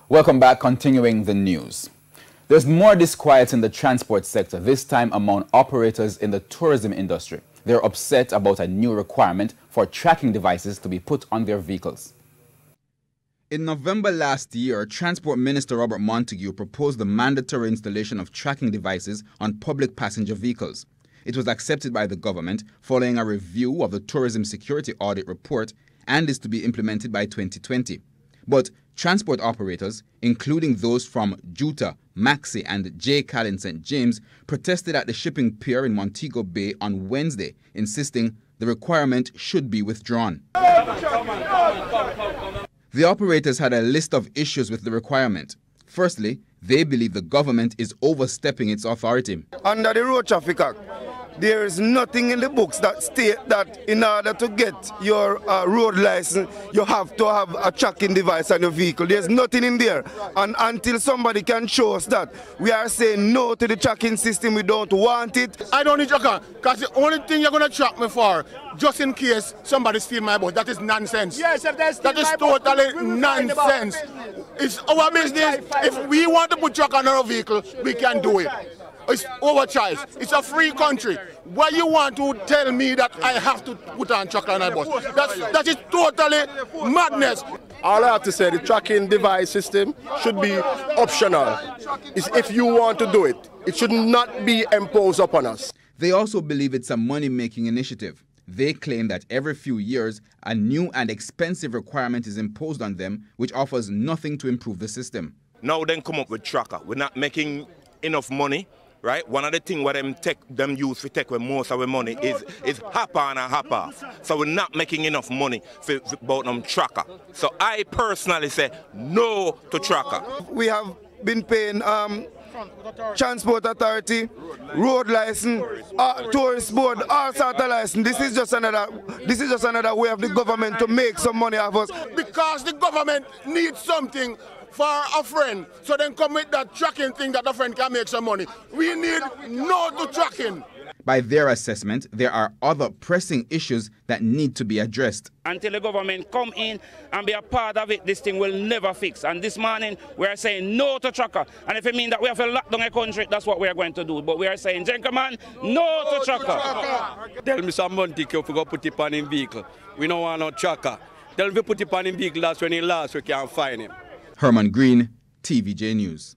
Welcome back, continuing the news. There's more disquiet in the transport sector, this time among operators in the tourism industry. They're upset about a new requirement for tracking devices to be put on their vehicles. In November last year, Transport Minister Robert Montague proposed the mandatory installation of tracking devices on public passenger vehicles. It was accepted by the government following a review of the Tourism Security Audit Report and is to be implemented by 2020. But transport operators, including those from Juta, Maxi and JCal in St. James, protested at the shipping pier in Montego Bay on Wednesday, insisting the requirement should be withdrawn. The operators had a list of issues with the requirement. Firstly, they believe the government is overstepping its authority. Under the Road Traffic Act, there is nothing in the books that state that in order to get your road license, you have to have a tracking device on your vehicle. There's nothing in there. And until somebody can show us that, we are saying no to the tracking system. We don't want it. I don't need tracker, because the only thing you're going to track me for, just in case somebody steals my bus, that is nonsense. Yes, if they steal that is totally nonsense. It's our business. If we want to put track on our vehicle, we can do it. It's our choice. It's a free country. Why you want to tell me that I have to put on tracker on my bus? That is totally madness. All I have to say, the tracking device system should be optional. It's if you want to do it. It should not be imposed upon us. They also believe it's a money-making initiative. They claim that every few years, a new and expensive requirement is imposed on them, which offers nothing to improve the system. Now then come up with tracker. We're not making enough money. Right? One of the things what them use to take with most of the money is hopper and a hopper. So we're not making enough money for about them tracker. So I personally say no to tracker. We have been paying Transport Authority, road license, tourist board, all sort of license. This is just another way of the government to make some money off us. Because the government needs something for a friend, so then come with that tracking thing that a friend can make some money. We need no to tracking. By their assessment, there are other pressing issues that need to be addressed. Until the government come in and be a part of it, this thing will never fix. And this morning, we are saying no to tracker. And if it means that we have to lock down a country, that's what we are going to do. But we are saying, gentlemen, no to tracker. Tell me some money if we go put it on his vehicle. We don't want no tracker. Tell me put it on his vehicle, that's when he lost, we can't find him. Herman Green, TVJ News.